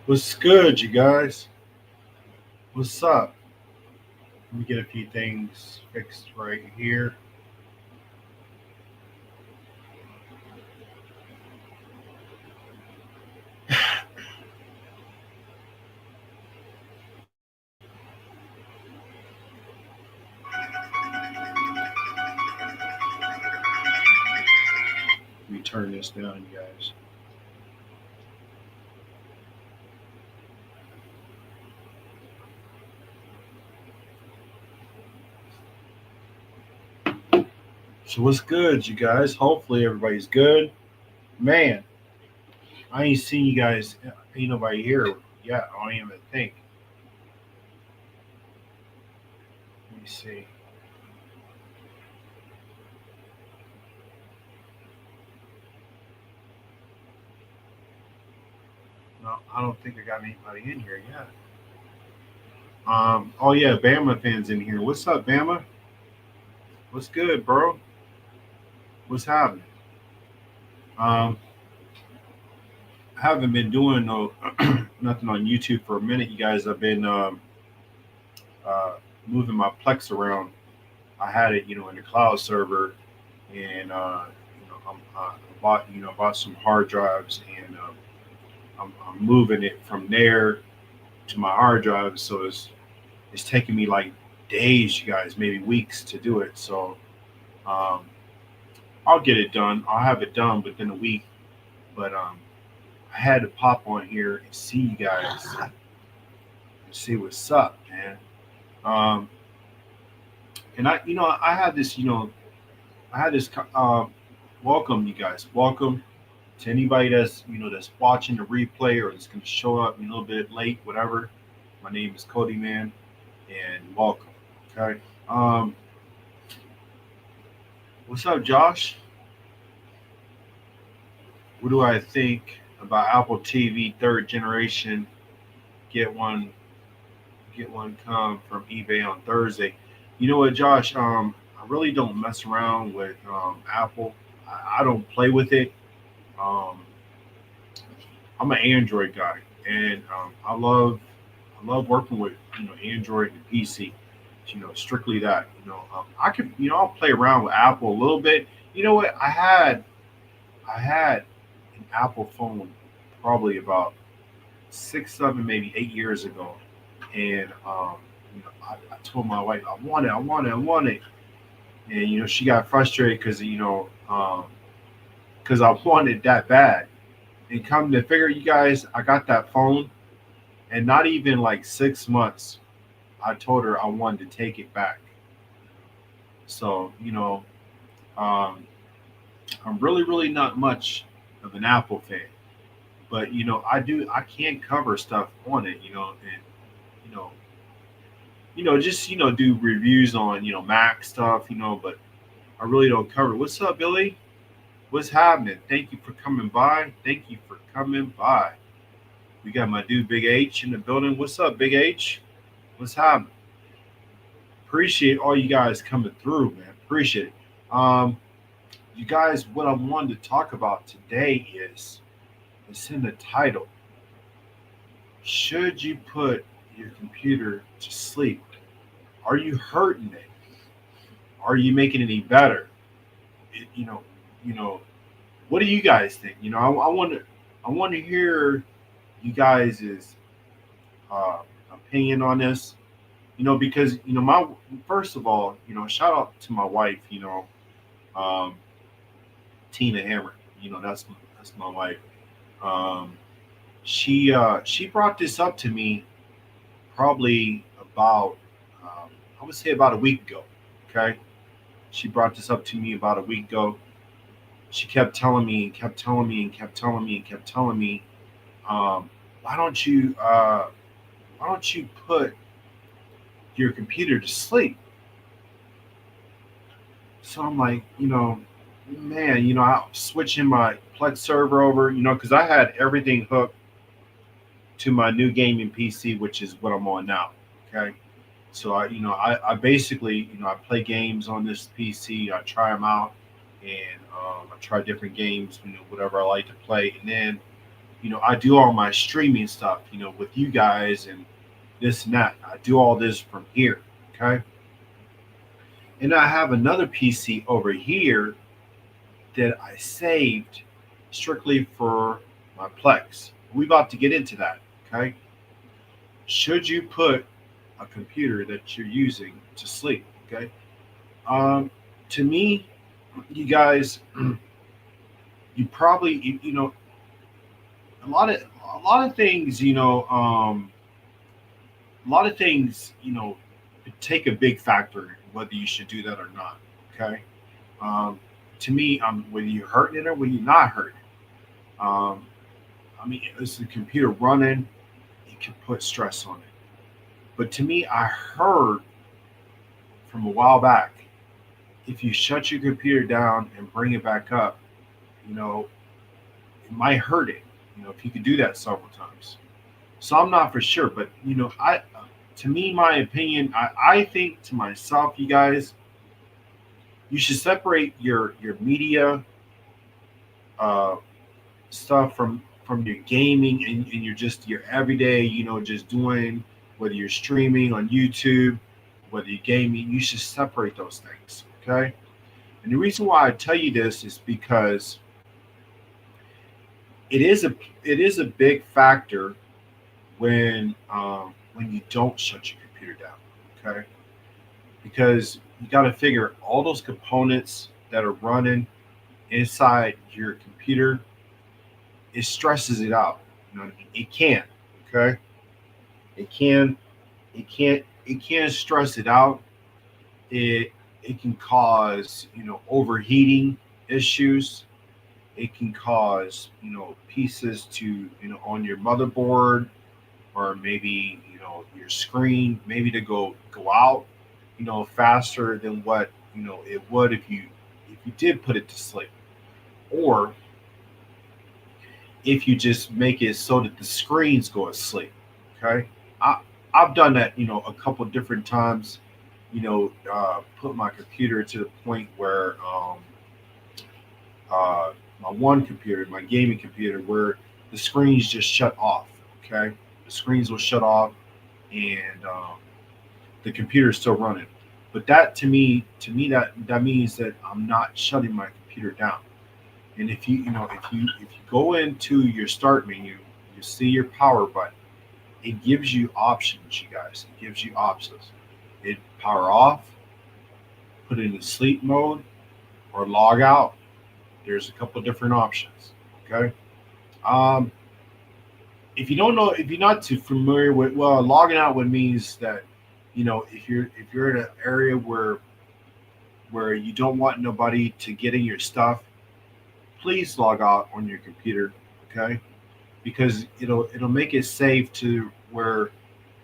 What's good, you guys? What's up? Let me get a few things fixed right here. Let me turn this down, you guys. So what's good, you guys? Hopefully everybody's good. Man, I ain't seen you guys. Ain't nobody here yet. I don't even think. Let me see. No, I don't think I got anybody in here yet. Oh yeah, Bama fans in here. What's up, Bama? What's good, bro? What's happening? Um, I haven't been doing no nothing on YouTube for a minute, you guys. I've been uh, moving my Plex around. I had it, in the cloud server, and I bought some hard drives, and I'm moving it from there to my hard drives. So it's taking me like days, you guys, maybe weeks to do it. So um, I'll get it done. I'll have it done within a week. But I had to pop on here and see you guys and see what's up, man. Um, and I had this, I had this. Welcome, you guys. Welcome to anybody that's watching the replay or that's going to show up a little bit late, whatever. My name is KODIMAN, and welcome. Okay. Um, what's up, Josh? What do I think about Apple TV third generation? Get one, get one come from eBay on Thursday. You know what, Josh? I really don't mess around with Apple. I don't play with it. Um, I'm an Android guy, and I love working with Android and PC. Strictly that. I could I'll play around with Apple a little bit. You know what? I had an Apple phone probably about 6, 7, maybe 8 years ago, and I told my wife I want it, I want it, I want it, and she got frustrated because because I wanted it that bad. And come to figure, you guys, I got that phone, and not even like 6 months, I told her I wanted to take it back. So um, I'm really, really not much of an Apple fan, but I can cover stuff on it, and you know, just do reviews on Mac stuff, but I really don't cover it. What's up, Billy? What's happening? Thank you for coming by. Thank you for coming by. We got my dude Big H in the building. What's up, Big H? What's happening? Appreciate all you guys coming through, man. Appreciate it. Um, you guys, what I wanted to talk about today is it's in the title. Should you put your computer to sleep? Are you hurting it? Are you making it any better? It, you know. What do you guys think? I want to hear you guys' uh, opinion on this. Because my first of all, shout out to my wife. Um, Tina Hammer. That's my wife. Um, she brought this up to me probably about I would say about a week ago. Okay, she brought this up to me about a week ago. She kept telling me, and kept telling me, and kept telling me, and kept telling me, um, why don't you put your computer to sleep? So I'm like, man, I switching my Plex server over, because I had everything hooked to my new gaming PC, which is what I'm on now. Okay. So I basically, I play games on this PC. I try them out, and I try different games, whatever I like to play, and then I do all my streaming stuff, with you guys and this and that. I do all this from here. Okay. And I have another PC over here that I saved strictly for my Plex. We about to get into that. Okay. Should you put a computer that you're using to sleep? Okay. Um, to me, you guys, you probably, a lot of a lot of things, a lot of things, take a big factor in whether you should do that or not. Okay. Um, to me, whether you're hurting it or whether you're not hurting. Um, I mean, is the computer running? It can put stress on it. But to me, I heard from a while back, if you shut your computer down and bring it back up, you know, it might hurt it. If you could do that several times. So I'm not for sure, but to me, my opinion, I think to myself, you guys, you should separate your media uh, stuff from your gaming and your everyday, just doing, whether you're streaming on YouTube, whether you're gaming, you should separate those things. Okay. And the reason why I tell you this is because it is a it is a big factor when you don't shut your computer down. Okay. Because you got to figure all those components that are running inside your computer, it stresses it out. You know what I mean? It can. Okay. It can. It can stress it out. It can cause overheating issues. It can cause pieces to on your motherboard, or maybe your screen, maybe to go out faster than what it would if you did put it to sleep, or if you just make it so that the screens go to sleep. Okay. I, I've done that, a couple different times, put my computer to the point where uh, my one computer, my gaming computer, where the screens just shut off. Okay. The screens will shut off, and the computer is still running. But that to me that means that I'm not shutting my computer down. And if you go into your start menu, you see your power button. It gives you options, you guys. It gives you options. It power off, put it in sleep mode, or log out. There's a couple different options. Okay. Um, if you don't know, if you're not too familiar with, well, logging out would means that, if you're in an area where you don't want nobody to get in your stuff, please log out on your computer. Okay. Because it'll make it safe to where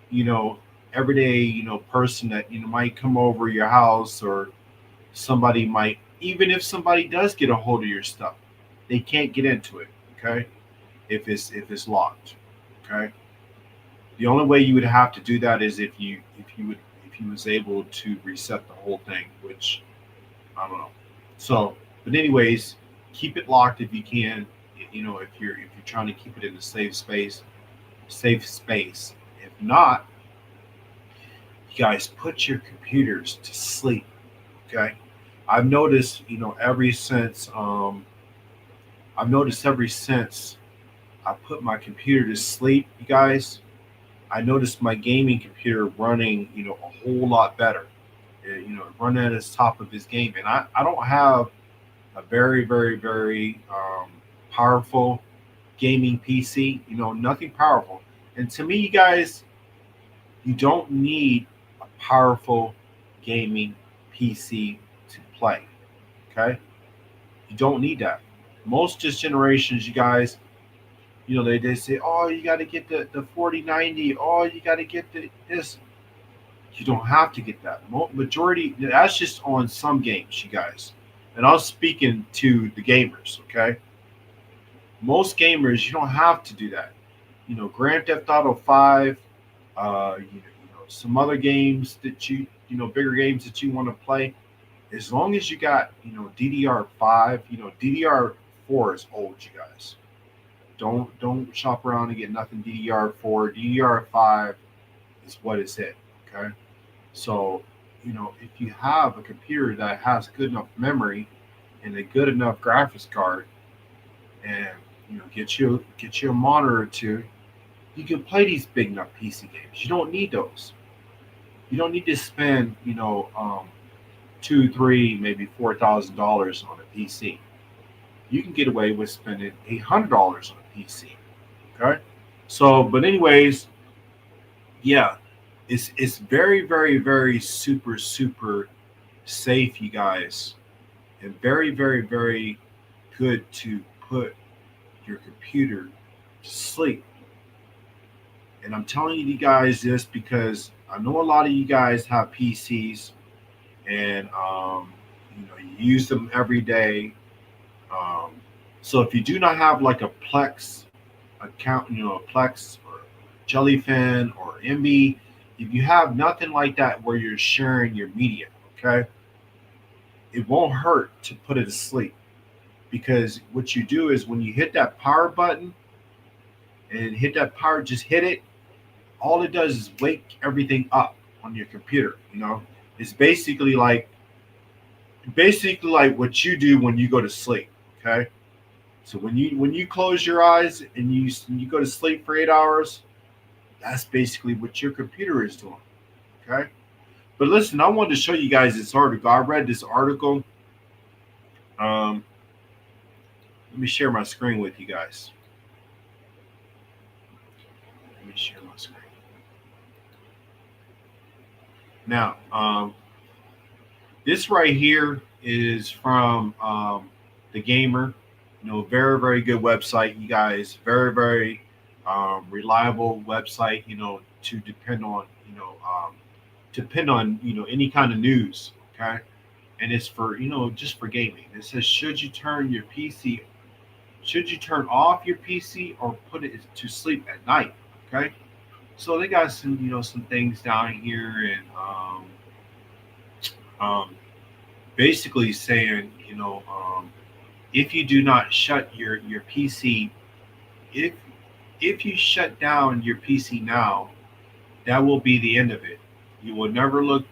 you know everyday person that might come over your house, or somebody might, even if somebody does get a hold of your stuff, they can't get into it. Okay. If it's locked. Okay. The only way you would have to do that is if you was able to reset the whole thing, which I don't know. So, but anyways, keep it locked if you can. If you're trying to keep it in a safe space. If not, you guys put your computers to sleep. Okay. I've noticed, ever since I put my computer to sleep, you guys, I noticed my gaming computer running, a whole lot better. Running at its top of his game, and I don't have a very, very, very powerful gaming PC. Nothing powerful. And to me, you guys, you don't need a powerful gaming PC to play. Okay, you don't need that. Most just generations, you guys, they say, oh, you got to get the 4090. Oh, you got to get this. You don't have to get that. Majority, that's just on some games, you guys. And I'm speaking to the gamers, okay? Most gamers, you don't have to do that. Grand Theft Auto 5, some other games that bigger games that you want to play, as long as you got, DDR5, DDR4 is old, you guys. Don't shop around and get nothing DDR4. DDR5 is what it's at. Okay, so if you have a computer that has good enough memory and a good enough graphics card, and get you a monitor or two, you can play these big enough PC games. You don't need those. You don't need to spend two, three, maybe $4,000 on a PC. You can get away with spending $800 on a PC. Okay, so but anyways, yeah, it's very very very super safe, you guys, and very very very good to put your computer to sleep. And I'm telling you guys this because I know a lot of you guys have PCs, and you use them every day. Um, so if you do not have like a Plex account, a Plex or Jellyfin or MB, if you have nothing like that where you're sharing your media, okay, it won't hurt to put it to sleep, because what you do is when you hit that power button and hit that power, just hit it. All it does is wake everything up on your computer. It's basically like what you do when you go to sleep. Okay, so when you close your eyes and you go to sleep for 8 hours, that's basically what your computer is doing. Okay, but listen, I wanted to show you guys this article. I read this article. Um, Let me share my screen with you guys. Let me share my screen. Now, this right here is from the Gamer. Very very good website, you guys. Very very reliable website. To depend on any kind of news. Okay, and it's for just for gaming. It says, should you turn off your PC or put it to sleep at night? Okay, so they got some things down here, and um, basically saying if you do not shut your PC, if if you shut down your PC now, that will be the end of it. You will never look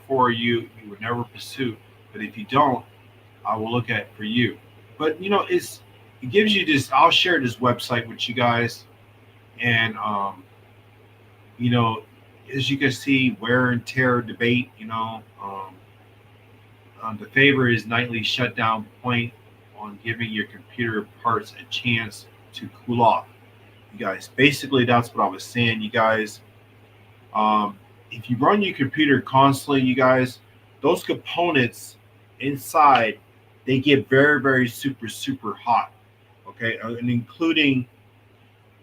for you. You will never pursue. But if you don't, I will look at for you. But it gives you this. I'll share this website with you guys, and you know, as you can see, wear and tear debate. The favor is nightly shutdown point on giving your computer parts a chance to cool off. You guys, basically, that's what I was saying. You guys, um, if you run your computer constantly, you guys, those components inside, they get very, very super hot. Okay, and including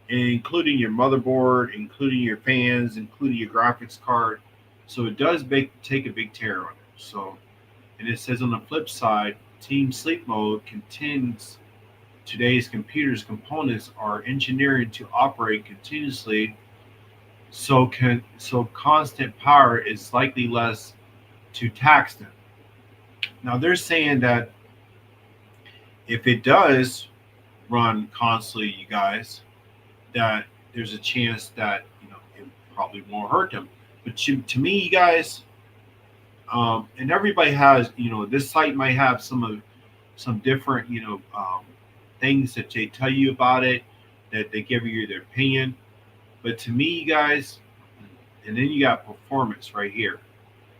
your motherboard, including your fans, including your graphics card. So it does take a big tear on it. So, and it says on the flip side, Team Sleep Mode contends today's computers components are engineered to operate continuously, so constant power is likely less to tax them. Now they're saying that if it does run constantly, you guys, that there's a chance that it probably won't hurt them. But to me, you guys, and everybody has, this site might have some different, things that they tell you about it, that they give you their opinion. But to me, you guys, and then you got performance right here.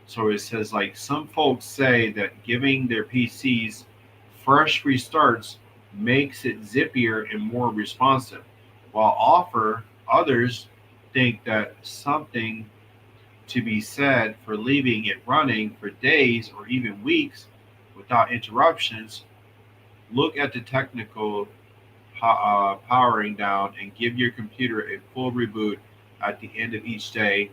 So it says, like, some folks say that giving their PCs fresh restarts makes it zippier and more responsive, while offer others think that something to be said for leaving it running for days or even weeks without interruptions. Look at the technical powering down and give your computer a full reboot at the end of each day,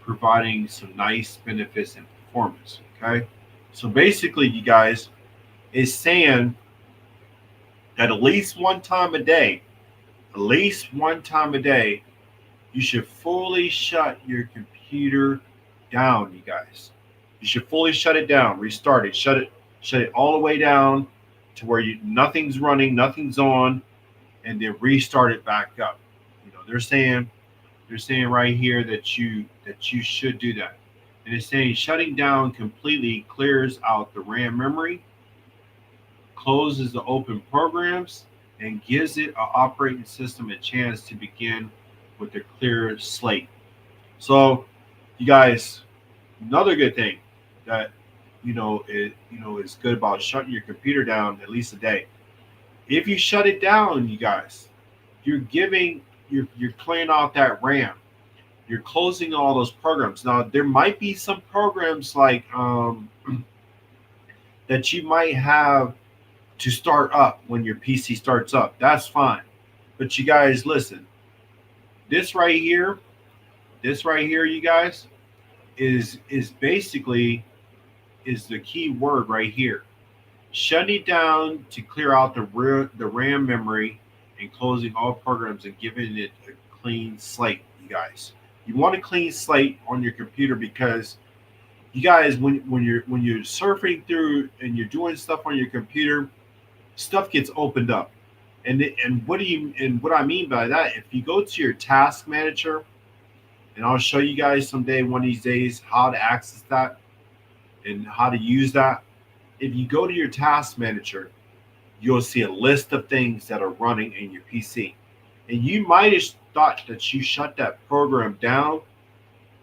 providing some nice benefits and performance. Okay, so basically, you guys, is saying that at least one time a day, you should fully shut your computer down, you guys. You should fully shut it down, restart it, shut it all the way down to where nothing's running, nothing's on, and then restart it back up. They're saying right here that you should do that. And it's saying shutting down completely clears out the RAM memory, closes the open programs, and gives it an operating system a chance to begin with a clear slate. So, you guys, another good thing that is good about shutting your computer down at least a day. If you shut it down, you guys, you're clearing out that RAM. You're closing all those programs. Now there might be some programs like that you might have to start up when your PC starts up. That's fine. But you guys, listen. This right here, you guys, is basically is the key word right here. Shutting it down to clear out the RAM memory and closing all programs and giving it a clean slate, you guys. You want a clean slate on your computer because you guys, when you're surfing through and you're doing stuff on your computer, stuff gets opened up. And what I mean by that, if you go to your task manager, and I'll show you guys someday, one of these days, how to access that and how to use that. If you go to your task manager, you'll see a list of things that are running in your PC. And you might have thought that you shut that program down,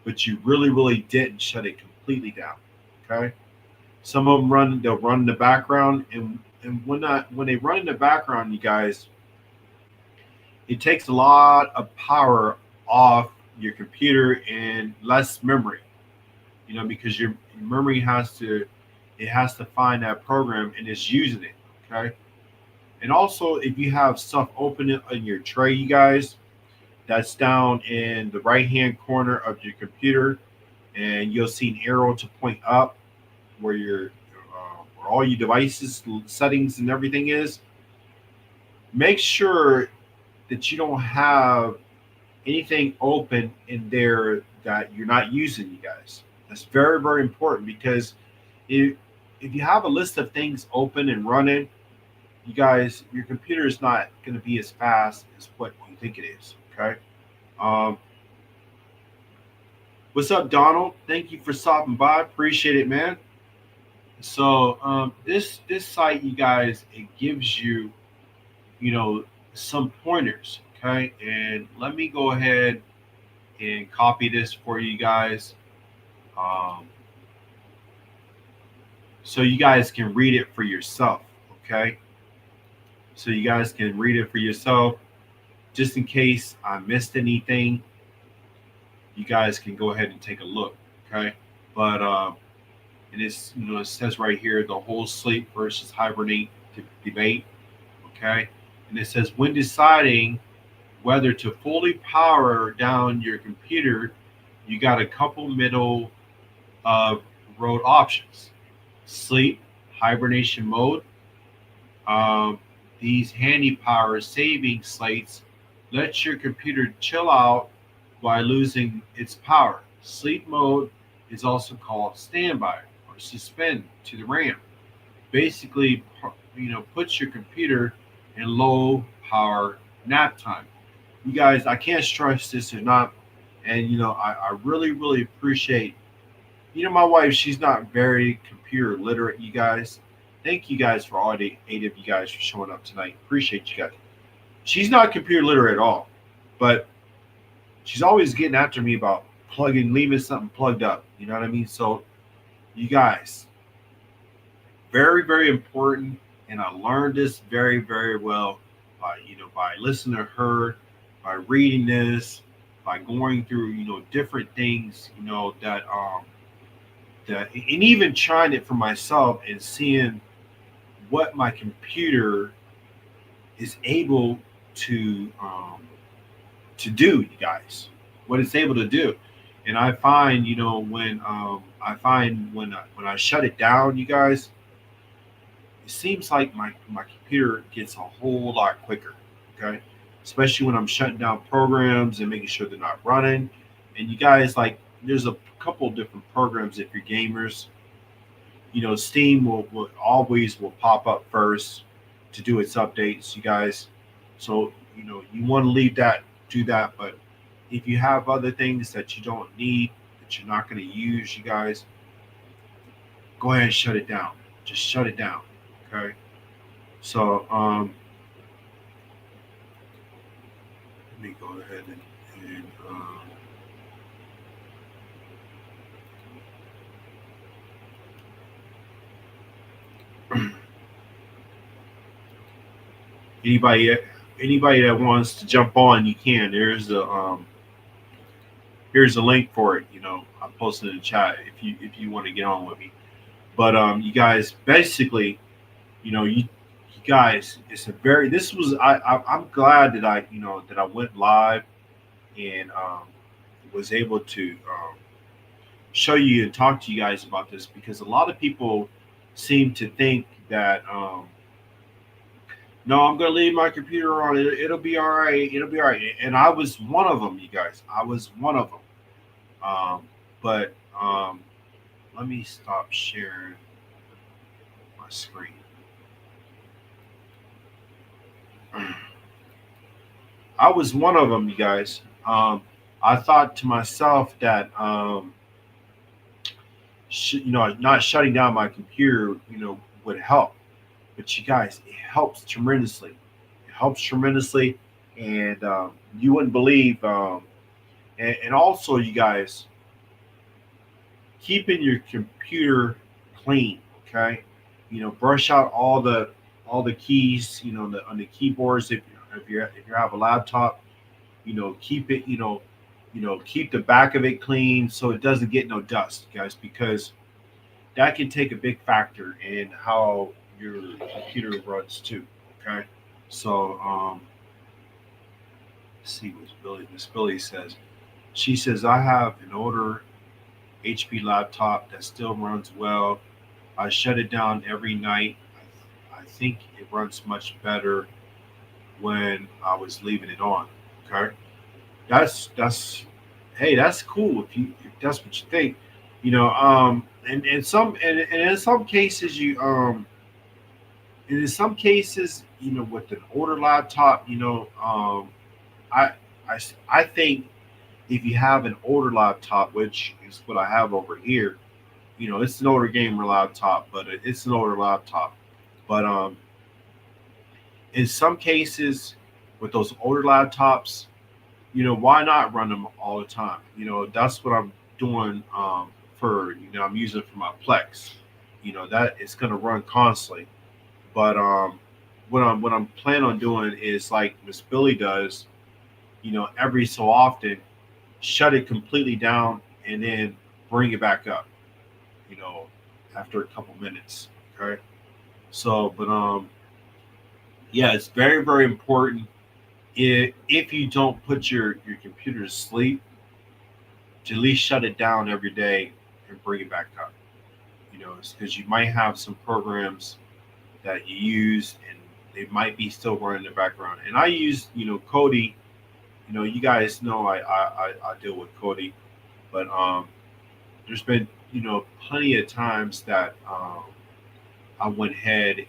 but you really, really didn't shut it completely down. Okay. Some of them they'll run in the background. And when they run in the background, you guys, it takes a lot of power off your computer and less memory, because your memory has to find that program and it's using it. Okay. And also, if you have stuff open in your tray, you guys, that's down in the right hand corner of your computer, and you'll see an arrow to point up where where all your devices settings and everything is. Make sure that you don't have anything open in there that you're not using, you guys. That's very, very important because if you have a list of things open and running, you guys, your computer is not going to be as fast as what you think it is. Okay. Um, what's up, Donald? Thank you for stopping by. Appreciate it, man. So this site, you guys, it gives you some pointers. Okay, and let me go ahead and copy this for you guys, um, so you guys can read it for yourself. Okay, so you guys can read it for yourself, just in case I missed anything. You guys can go ahead and take a look. Okay, but and it says right here the whole sleep versus hibernate debate. Okay, and it says when deciding whether to fully power down your computer, you got a couple middle of road options: sleep, hibernation mode. Um, these handy power saving slates let your computer chill out while losing its power. Sleep mode is also called standby or suspend to the RAM. Basically, puts your computer in low power nap time. You guys, I can't stress this enough. And I really, really appreciate. My wife, she's not very computer literate. You guys, thank you guys for all the 8 of you guys for showing up tonight. Appreciate you guys. She's not computer literate at all, but she's always getting after me about leaving something plugged up. You know what I mean? So, you guys, very, very important. And I learned this very, very well by listening to her, by reading this, by going through, different things, and even trying it for myself and seeing what my computer is able to do, you guys, what it's able to do. And I find, when I shut it down, you guys, it seems like my computer gets a whole lot quicker. Okay, especially when I'm shutting down programs and making sure they're not running. And you guys, like, there's a couple different programs if you're gamers. Steam will always pop up first to do its updates, you guys. So you want to leave that, do that. But if you have other things that you don't need, that you're not going to use, you guys, go ahead and shut it down. Just shut it down. Okay. So let me go ahead and anybody anybody that wants to jump on, you can. Here's a link for it. I posted in the chat if you want to get on with me. But you guys, basically, you guys, it's a very. This was I'm glad that I went live and was able to show you and talk to you guys about this, because a lot of people seem to think that no, I'm gonna leave my computer on. It'll be all right. It'll be all right. And I was one of them, you guys. I was one of them. But let me stop sharing my screen. I was one of them, you guys. I thought to myself that not shutting down my computer, would help. But you guys, it helps tremendously. It helps tremendously, and you wouldn't believe. And also, you guys, keeping your computer clean. Okay, brush out all the keys. On the keyboards. If you have a laptop, keep it. Keep the back of it clean so it doesn't get no dust, guys, because that can take a big factor in how your computer runs too. Okay, so let's see what Miss Billy says. She says I have an older HP laptop that still runs well. I shut it down every night. I think it runs much better when I was leaving it on. Okay, that's hey, that's cool if that's what you think. And in some cases and in some cases, with an older laptop, I, I think if you have an older laptop, which is what I have over here, it's an older gamer laptop, but it's an older laptop. But in some cases, with those older laptops, why not run them all the time? That's what I'm doing for, I'm using it for my Plex. That it's going to run constantly. But what I'm planning on doing is like Miss Billy does, every so often, shut it completely down and then bring it back up, you know, after a couple minutes. Okay. So, but yeah, it's very very important. If you don't put your computer to sleep, to at least shut it down every day and bring it back up. It's because you might have some programs that you use and they might be still running in the background. And I use, Kodi. You guys know I deal with Kodi, but there's been, plenty of times that I went ahead and,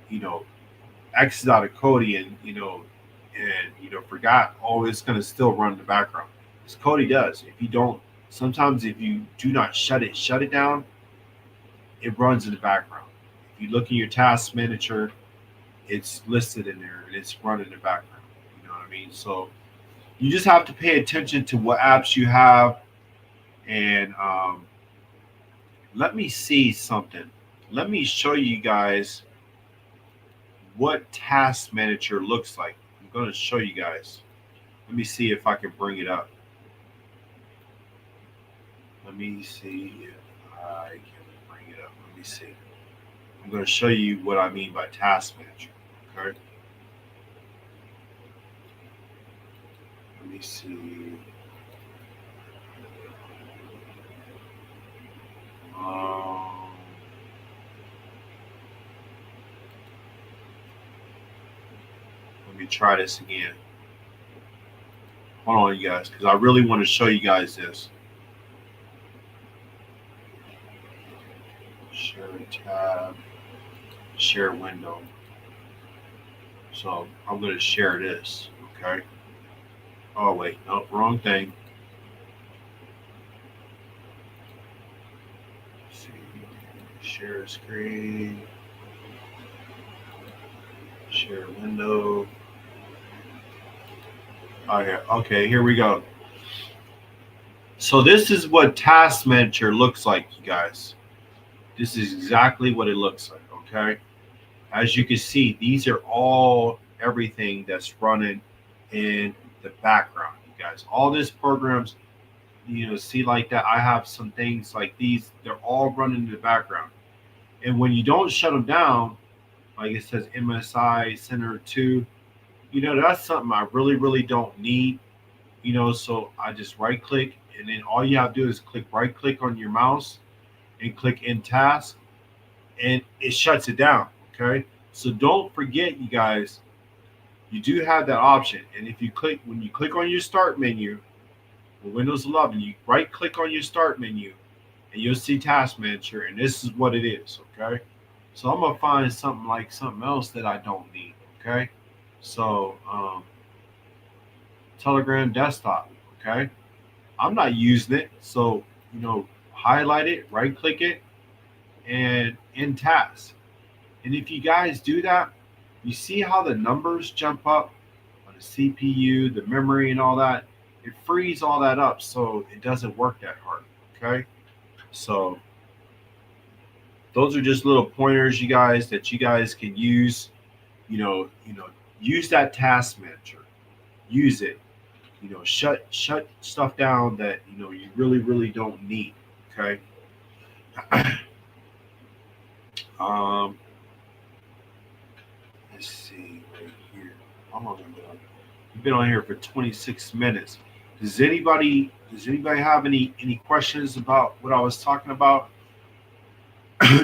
you know, exited out of Kodi and forgot, oh, it's going to still run in the background. Because Kodi does. If you don't, sometimes if you do not shut it down, it runs in the background. If you look in your task manager, it's listed in there and it's running in the background. You know what I mean? So you just have to pay attention to what apps you have. And let me see something. Let me show you guys what task manager looks like. I'm going to show you guys. Let me see if I can bring it up. Let me see if I can bring it up. Let me see. I'm going to show you what I mean by task manager. Okay. Let me see. Um, Let me try this again. Hold on, you guys, because I really want to show you guys this. Share tab, share window, So I'm going to share this. Okay. Oh wait, no, wrong thing. Let's see, share screen, share window. Oh yeah. Okay, here we go. So this is what Task Manager looks like, you guys. This is exactly what it looks like. Okay. As you can see, these are all everything that's running in the background, you guys. All these programs, see like that. I have some things like these. They're all running in the background. And when you don't shut them down, like it says MSI Center 2, that's something I really, really don't need. So I just right click, and then all you have to do is click right click on your mouse and click in task, and it shuts it down. Okay. So don't forget, you guys, you do have that option. And if you click, when you click on your start menu with Windows 11, you right click on your start menu and you'll see Task Manager, and this is what it is. Okay. So I'm gonna find something else that I don't need. Okay. So Telegram desktop. Okay. I'm not using it. So, highlight it, right click it, and in task. And if you guys do that, you see how the numbers jump up on the CPU, the memory, and all that. It frees all that up so it doesn't work that hard. Okay. So those are just little pointers, you guys, that you guys can use. Use that task manager. Use it. Shut stuff down that you really, really don't need. Okay. um, let's see right here. I'm on You've been on here for 26 minutes. Does anybody have any questions about what I was talking about?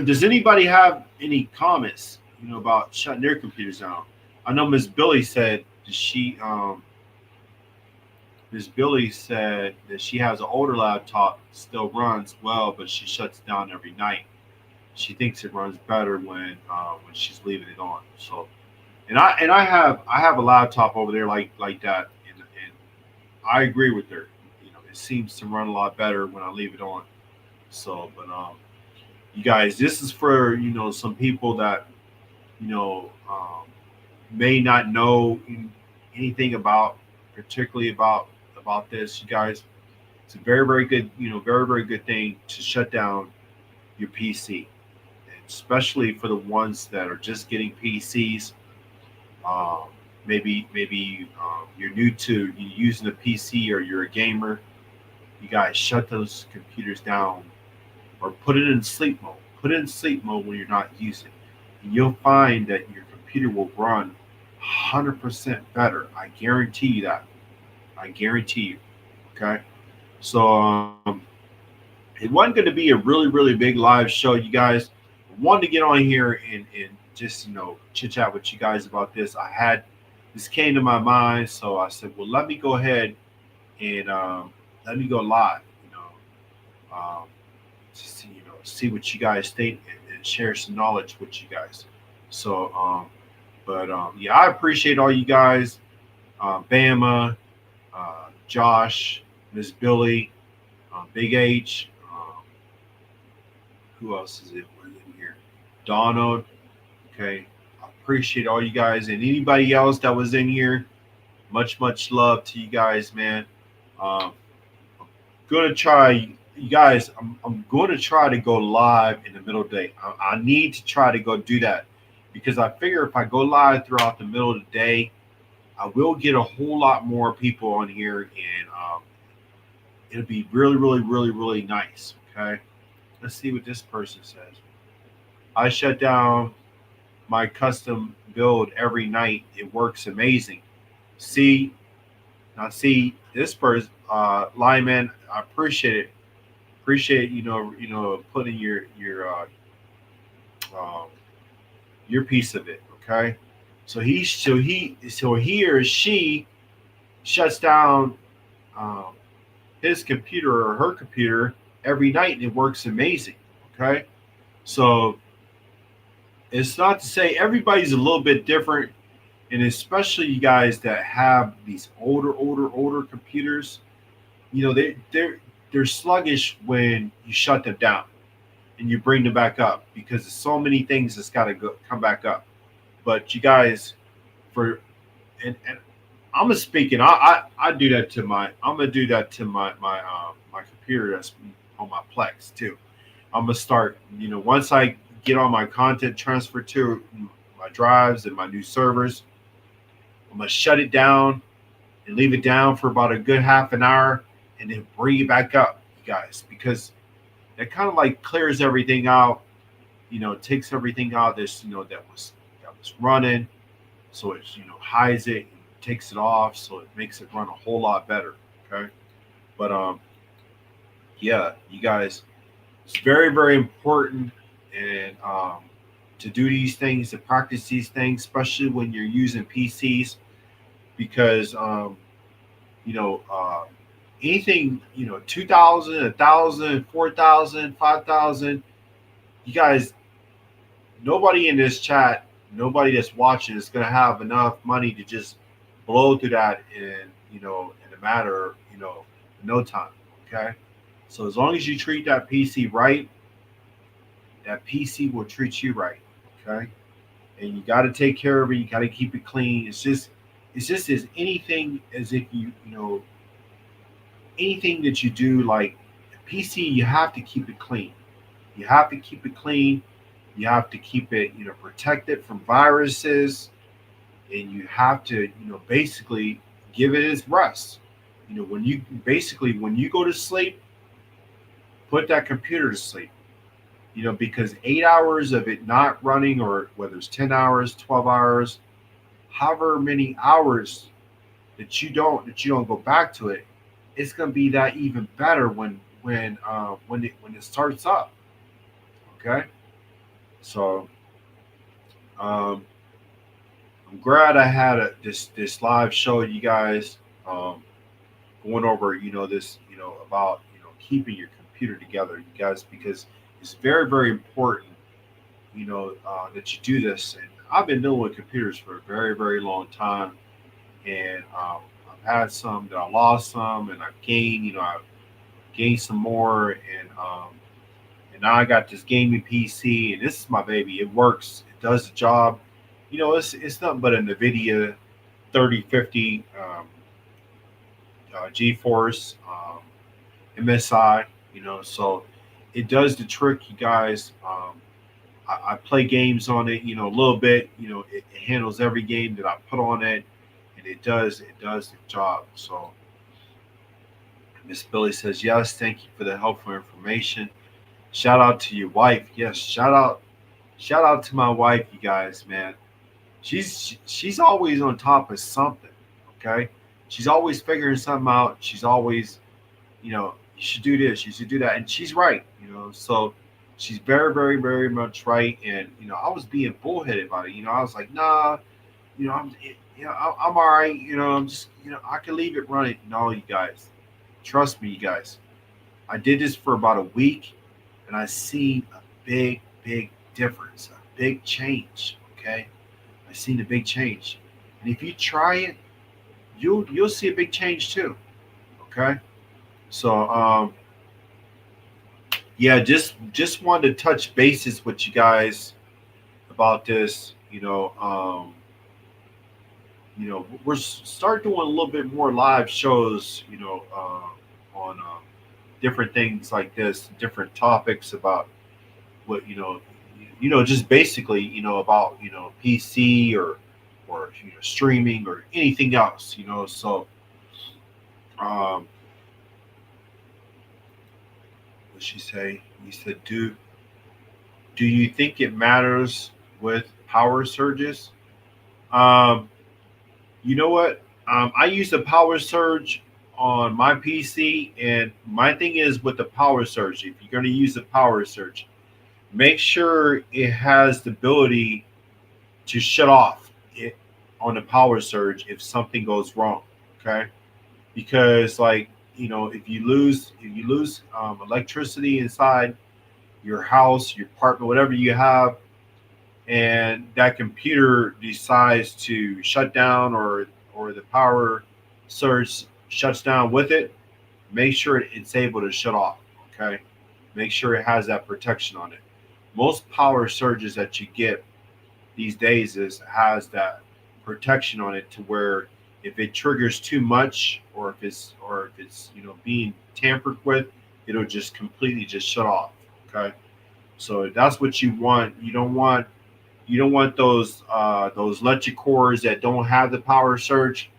Does anybody have any comments, about shutting their computers down? I know Miss Billy said Miss Billy said that she has an older laptop, still runs well, but she shuts down every night. She thinks it runs better when she's leaving it on. So, and I have a laptop over there like that, and I agree with her. It seems to run a lot better when I leave it on. So, but you guys, this is for some people that you know um, may not know anything about, particularly about this. You guys, it's a very, very good, very, very good thing to shut down your PC, and especially for the ones that are just getting PCs. Um, maybe you're new to using a PC, or you're a gamer. You guys shut those computers down, or put it in sleep mode. Put it in sleep mode when you're not using it. And you'll find that your computer will run 100% better. I guarantee you that. I guarantee you. Okay. So it wasn't going to be a really, really big live show, you guys. I wanted to get on here and just chit chat with you guys about this. This came to my mind, so I said, well, let me go ahead and let me go live. Um, see what you guys think, and share some knowledge with you guys. So, but yeah, I appreciate all you guys, Bama, Josh, Miss Billy, Big H. Who else is it in here? Donald. Okay, I appreciate all you guys, and anybody else that was in here. Much, much love to you guys, man. Um, gonna try, you guys. I'm going to try to go live in the middle of the day. I need to try to go do that, because I figure if I go live throughout the middle of the day, I will get a whole lot more people on here, and it'll be really, really, really, really nice. Okay, let's see what this person says. I shut down my custom build every night. It works amazing. See, now see this person, Lyman. I appreciate it. Appreciate putting um, your piece of it. Okay, so he or she shuts down um, his computer or her computer every night, and it works amazing. Okay, so it's not to say everybody's a little bit different, And especially you guys that have these older computers, they're sluggish when you shut them down and you bring them back up because there's so many things that's got to go come back up. But you guys, for and I'm gonna speak, and I do that to my I'm gonna do that to my computer that's on my Plex too. I'm gonna start, once I get all my content transferred to my drives and my new servers, I'm gonna shut it down and leave it down for about a good half an hour, and then bring it back up, you guys, because it kind of like clears everything out. Takes everything out this that was running, so it hides it, and takes it off, so it makes it run a whole lot better. Okay, but yeah, you guys, it's very very important, and to do these things, to practice these things, especially when you're using PCs, because you know, anything, 2,000, 1,000, 4,000, 5,000. You guys, nobody in this chat, nobody that's watching is going to have enough money to just blow through that in a matter, no time. Okay. So as long as you treat that PC right, that PC will treat you right. Okay. And you got to take care of it. You got to keep it clean. It's just as anything as if anything that you do, like a PC, you have to keep it clean. You have to keep it clean. You have to keep it, protected from viruses, and you have to, basically give it its rest. When you go to sleep, put that computer to sleep. Because 8 hours of it not running, or whether it's 10 hours, 12 hours, however many hours that you don't go back to it, it's gonna be that even better when it starts up. Okay, so um, I'm glad I had this live show, you guys, going over this about keeping your computer together, you guys, because it's very very important that you do this. And I've been dealing with computers for a very very long time, and I've had some that I lost some, and I've gained, I've gained some more, and now I got this gaming PC, and this is my baby. It works. It does the job. It's nothing but a NVIDIA 3050 GeForce MSI. So it does the trick, you guys. I play games on it, a little bit. It handles every game that I put on it, and it does the job. So Miss Billy says yes. Thank you for the helpful information. Shout out to your wife. Yes, shout out to my wife, you guys, man. She's always on top of something. Okay, she's always figuring something out. She's always, you should do this, you should do that, and she's right. So she's very very very much right. And I was being bullheaded about it. I was like, nah, I'm all right. I'm just, I can leave it running. No, you guys, trust me, you guys. I did this for about a week, and I seen a big, big difference, a big change. Okay, I seen a big change, and if you try it, you'll see a big change too. Okay, so yeah, just wanted to touch bases with you guys about this. We're start doing a little bit more live shows. On different things like this, different topics about what just basically about PC, or streaming, or anything else. So um, what she say? He said, do you think it matters with power surges? Um, you know what? I use the power surge on my PC, and my thing is with the power surge. If you're going to use the power surge, make sure it has the ability to shut off it on the power surge if something goes wrong. Okay, because like if you lose electricity inside your house, your apartment, whatever you have, and that computer decides to shut down, or the power surge shuts down with it, make sure it's able to shut off. Okay, make sure it has that protection on it. Most power surges that you get these days has that protection on it, to where if it triggers too much, or if it's being tampered with, it'll just completely just shut off. Okay, so that's what you want. You don't want those electric cores that don't have the power surge.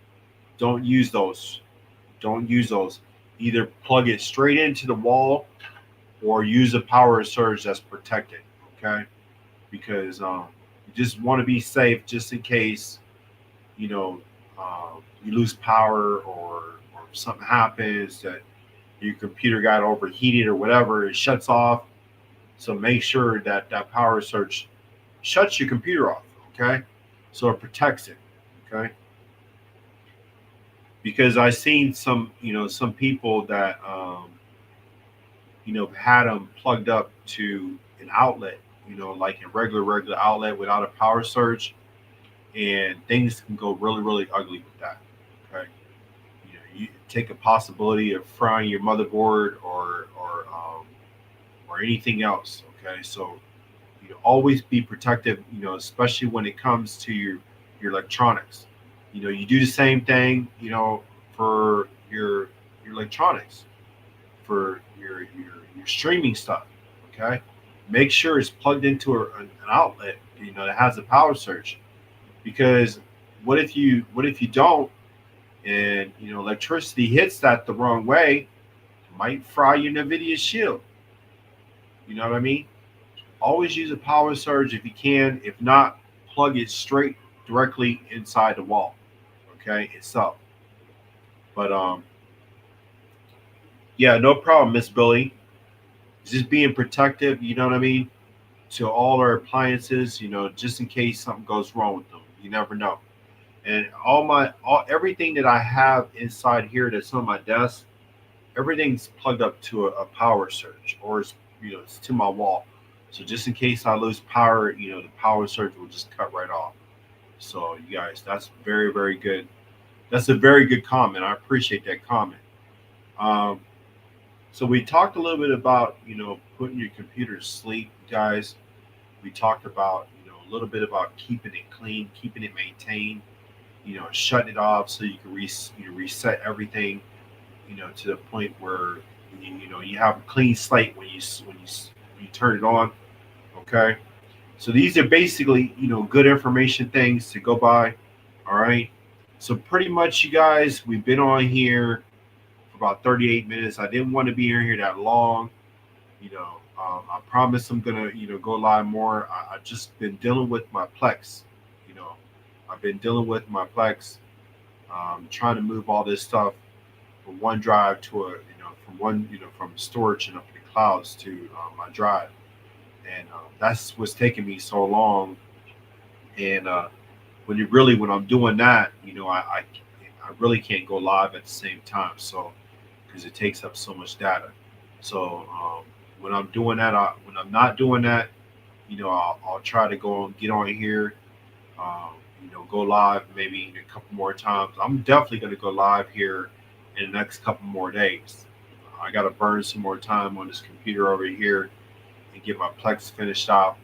Don't use those. Don't use those. Either plug it straight into the wall, or use a power surge that's protected. Okay, because you just want to be safe, just in case you know you lose power, or something happens that your computer got overheated or whatever, it shuts off. So make sure that that power surge shuts your computer off. Okay, so it protects it. Okay, because I've seen some people that had them plugged up to an outlet, like a regular outlet without a power surge, and things can go really really ugly with that. Okay, you take a possibility of frying your motherboard, or anything else. Okay, so always be protective, especially when it comes to your electronics. You do the same thing, for your electronics, for your streaming stuff. Okay, make sure it's plugged into an outlet, that has a power surge. Because what if you don't, and electricity hits that the wrong way, it might fry your Nvidia shield. You know what I mean? Always use a power surge if you can. If not, plug it straight directly inside the wall. Okay, itself. But yeah, no problem, Miss Billy. Just being protective. You know what I mean? To all our appliances. Just in case something goes wrong with them. You never know. And everything that I have inside here that's on my desk, everything's plugged up to a power surge, or it's to my wall. So just in case I lose power, the power surge will just cut right off. So you guys, that's very very good. That's a very good comment. I appreciate that comment. Um, so we talked a little bit about putting your computer to sleep, guys. We talked about a little bit about keeping it clean, keeping it maintained. Shutting it off so you can reset everything. To the point where you have a clean slate when you turn it on. Okay, so these are basically good information things to go by. All right, so pretty much, you guys, we've been on here for about 38 minutes. I didn't want to be in here that long. I promise I'm gonna go live more. I've just been dealing with my Plex. You know, I've been dealing with my Plex, trying to move all this stuff from one drive to from storage and up in the clouds to my drive, and that's what's taking me so long. And when I'm doing that, I really can't go live at the same time, so because it takes up so much data. So when I'm doing that, when I'm not doing that, I'll try to go and get on here, go live maybe a couple more times. I'm definitely going to go live here in the next couple more days. I got to burn some more time on this computer over here and get my Plex finished off.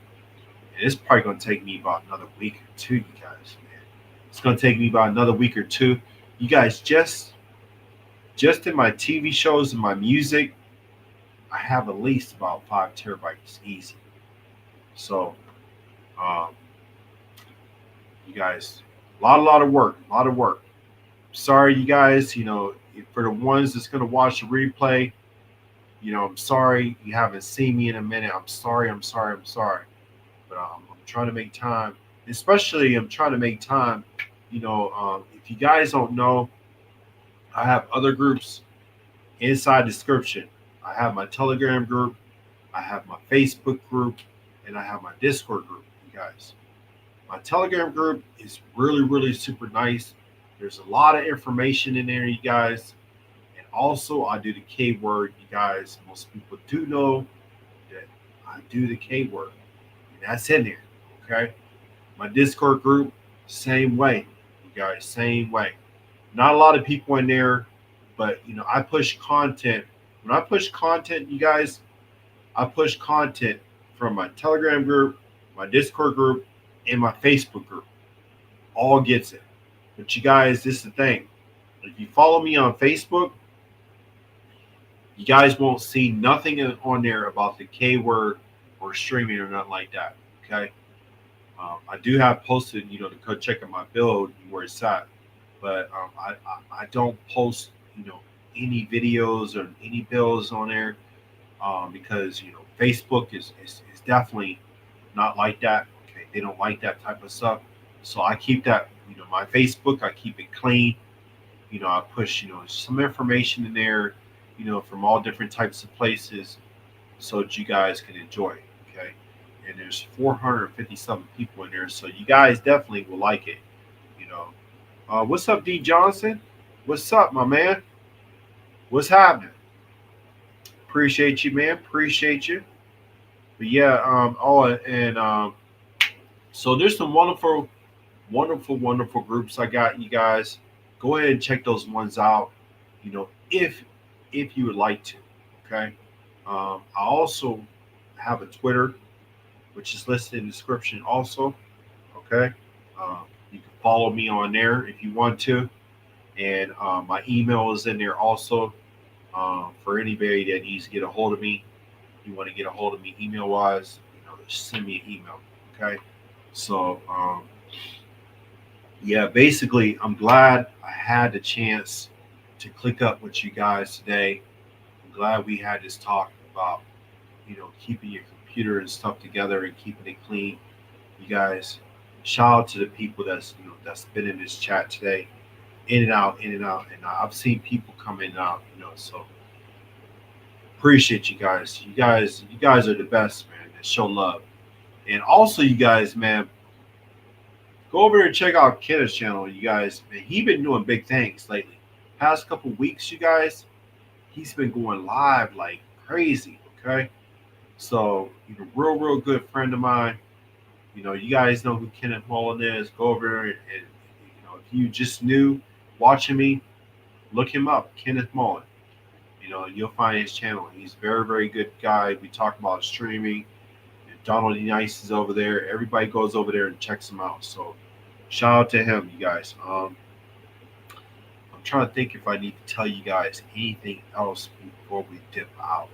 And it's probably going to take me about another week or two, you guys, man. It's going to take me about another week or two. You guys, just in my TV shows and my music, I have at least about 5 terabytes easy. So, um, you guys, a lot of work, a lot of work. Sorry, you guys. For the ones that's gonna watch the replay, I'm sorry you haven't seen me in a minute. I'm sorry. I'm sorry. I'm sorry. But I'm trying to make time. Especially, I'm trying to make time. If you guys don't know, I have other groups inside the description. I have my Telegram group, I have my Facebook group, and I have my Discord group, you guys. My Telegram group is really, really super nice. There's a lot of information in there, you guys. And also, I do the K word, you guys. Most people do know that I do the K word, and that's in there. Okay. My Discord group, same way. You guys, same way. Not a lot of people in there, but I push content. When I push content, you guys, I push content from my Telegram group, my Discord group, and my Facebook group. All gets it. But you guys, this is the thing. If you follow me on Facebook, you guys won't see nothing on there about the K word or streaming or nothing like that. Okay. I do have posted, to go check out my build where it's at, but I don't post, any videos or any builds on there because Facebook is definitely not like that. Okay, they don't like that type of stuff, so I keep that, my Facebook, I keep it clean. I push, some information in there, from all different types of places, so that you guys can enjoy it. Okay, and there's 457 people in there, so you guys definitely will like it. You know, what's up, D Johnson? What's up, my man? What's happening? Appreciate you, man. Appreciate you. But yeah, so there's some wonderful, wonderful, wonderful groups I got, you guys. Go ahead and check those ones out. If you would like to. Okay. I also have a Twitter, which is listed in the description also. Okay. You can follow me on there if you want to. And my email is in there also for anybody that needs to get a hold of me. If you want to get a hold of me email wise, just send me an email. Okay. So, yeah, basically, I'm glad I had the chance to click up with you guys today. I'm glad we had this talk about, keeping your computer and stuff together and keeping it clean. You guys, shout out to the people that's been in this chat today, in and out, in and out. And I've seen people come in and out, so appreciate you guys. You guys are the best, man. That show love. And also, you guys, man, go over there and check out Kenneth's channel, you guys. Man, he been doing big things lately. Past couple weeks, you guys, he's been going live like crazy. Okay, so real good friend of mine. You guys know who Kenneth Mullen is. Go over there and if you just new watching me, look him up, Kenneth Mullen. You'll find his channel. He's a very good guy. We talk about streaming. Donald E. Nice is over there. Everybody goes over there and checks him out. So shout out to him, you guys. I'm trying to think if I need to tell you guys anything else before we dip out.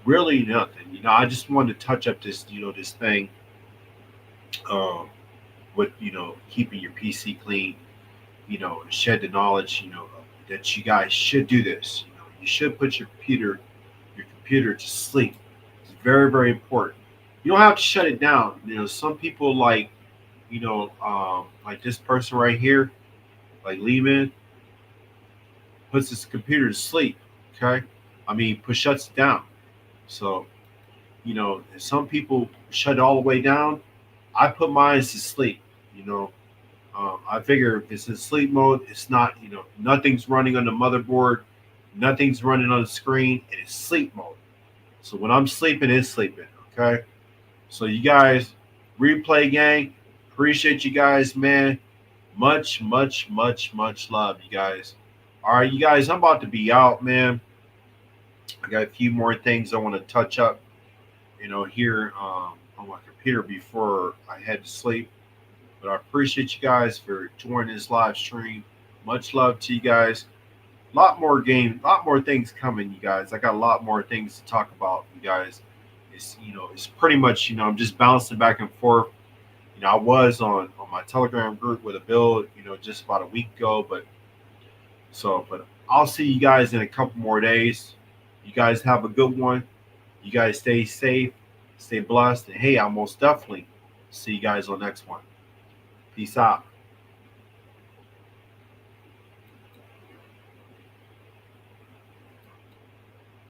Really nothing. I just wanted to touch up this, this thing with, keeping your PC clean, shed the knowledge, that you guys should do this. You should put your computer to sleep. It's very important. You don't have to shut it down. Some people like this person right here, like Lehman, puts his computer to sleep. Okay, shuts it down. So, some people shut it all the way down. I put mine to sleep. I figure if it's in sleep mode, it's not. Nothing's running on the motherboard, nothing's running on the screen, and it's sleep mode. So when I'm sleeping, it's sleeping. Okay. So you guys, replay gang, appreciate you guys, man. Much love, you guys. All right, you guys, I'm about to be out, man. I got a few more things I want to touch up, here on my computer before I head to sleep. But I appreciate you guys for joining this live stream. Much love to you guys. A lot more things coming, you guys. I got a lot more things to talk about, you guys. It's pretty much, I'm just bouncing back and forth. I was on my Telegram group with a build, just about a week ago, but I'll see you guys in a couple more days. You guys have a good one. You guys stay safe, stay blessed, and hey, I'll most definitely see you guys on the next one. Peace out.